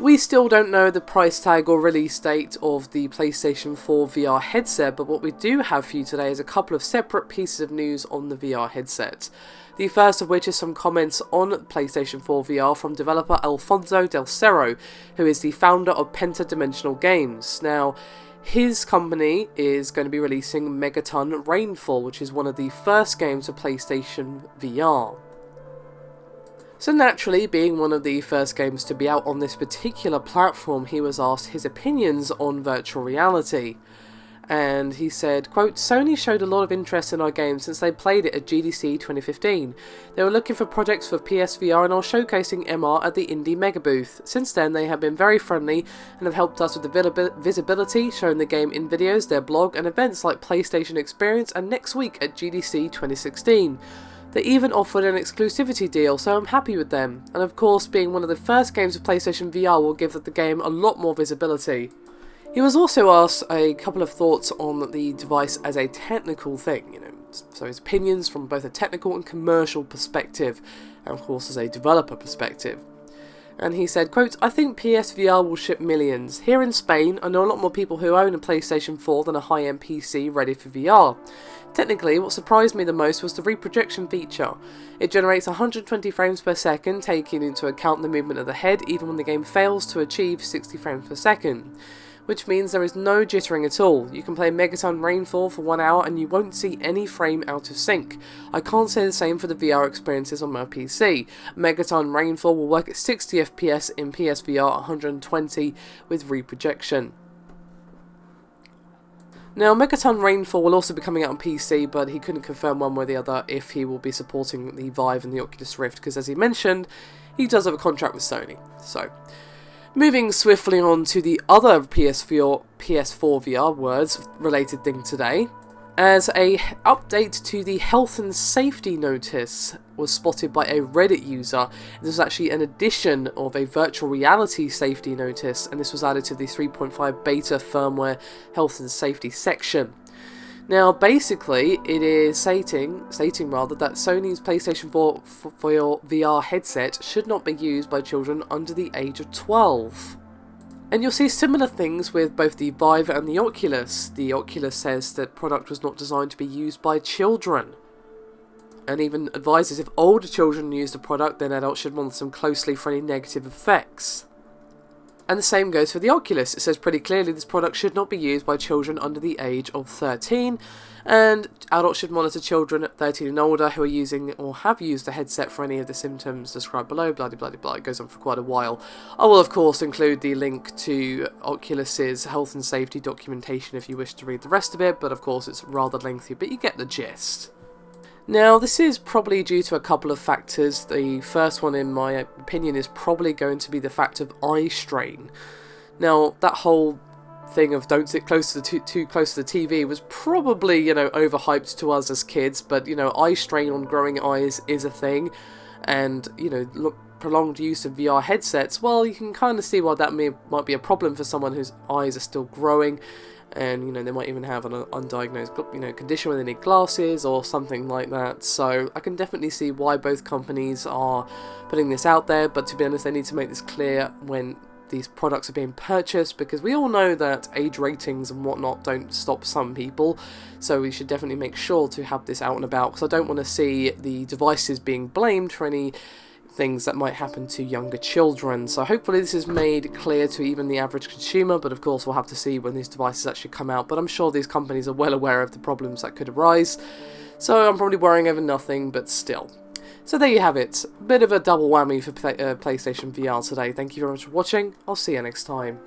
We still don't know the price tag or release date of the PlayStation 4 VR headset, but what we do have for you today is a couple of separate pieces of news on the VR headset. The first of which is some comments on PlayStation 4 VR from developer Alfonso Del Cerro, who is the founder of Pentadimensional Games. Now, his company is going to be releasing Megaton Rainfall, which is one of the first games of PlayStation VR. So naturally, being one of the first games to be out on this particular platform, he was asked his opinions on virtual reality. And he said, quote, "Sony showed a lot of interest in our game since they played it at GDC 2015. They were looking for projects for PSVR and are showcasing MR at the Indie Mega booth. Since then, they have been very friendly and have helped us with the visibility, showing the game in videos, their blog, and events like PlayStation Experience and next week at GDC 2016. They even offered an exclusivity deal, so I'm happy with them. And of course, being one of the first games of PlayStation VR will give the game a lot more visibility." He was also asked a couple of thoughts on the device as a technical thing, so his opinions from both a technical and commercial perspective, and of course as a developer perspective. And he said, quote, "I think PSVR will ship millions. Here in Spain, I know a lot more people who own a PlayStation 4 than a high-end PC ready for VR. Technically, what surprised me the most was the reprojection feature. It generates 120 frames per second, taking into account the movement of the head, even when the game fails to achieve 60 frames per second. Which means there is no jittering at all. You can play Megaton Rainfall for 1 hour and you won't see any frame out of sync. I can't say the same for the VR experiences on my PC. Megaton Rainfall will work at 60 FPS in PSVR 120 with reprojection." Now, Megaton Rainfall will also be coming out on PC, but he couldn't confirm one way or the other if he will be supporting the Vive and the Oculus Rift, because as he mentioned, he does have a contract with Sony. So, moving swiftly on to the other PS4 VR words related thing today, as a update to the health and safety notice was spotted by a Reddit user. This was actually an addition of a virtual reality safety notice, and this was added to the 3.5 beta firmware health and safety section. Now, basically, it is stating that Sony's PlayStation 4 VR headset should not be used by children under the age of 12. And you'll see similar things with both the Vive and the Oculus. The Oculus says that product was not designed to be used by children, and even advises if older children use the product, then adults should monitor them closely for any negative effects. And the same goes for the Oculus. It says pretty clearly this product should not be used by children under the age of 13, and adults should monitor children at 13 and older who are using or have used the headset for any of the symptoms described below, blah blah blah blah. It goes on for quite a while. I will of course include the link to Oculus's health and safety documentation if you wish to read the rest of it, but of course it's rather lengthy, but you get the gist. Now, this is probably due to a couple of factors. The first one, in my opinion, is probably going to be the fact of eye strain. Now, that whole thing of don't sit close to too close to the TV was probably, overhyped to us as kids, but, eye strain on growing eyes is a thing, and, prolonged use of VR headsets, well, you can kind of see why that might be a problem for someone whose eyes are still growing. And, they might even have an undiagnosed, condition where they need glasses or something like that. So I can definitely see why both companies are putting this out there. But to be honest, they need to make this clear when these products are being purchased, because we all know that age ratings and whatnot don't stop some people. So we should definitely make sure to have this out and about, because I don't want to see the devices being blamed for any things that might happen to younger children. So hopefully this is made clear to even the average consumer, but of course we'll have to see when these devices actually come out. But I'm sure these companies are well aware of the problems that could arise, so I'm probably worrying over nothing, but still. So there you have it, a bit of a double whammy for PlayStation VR today. Thank you very much for watching, I'll see you next time.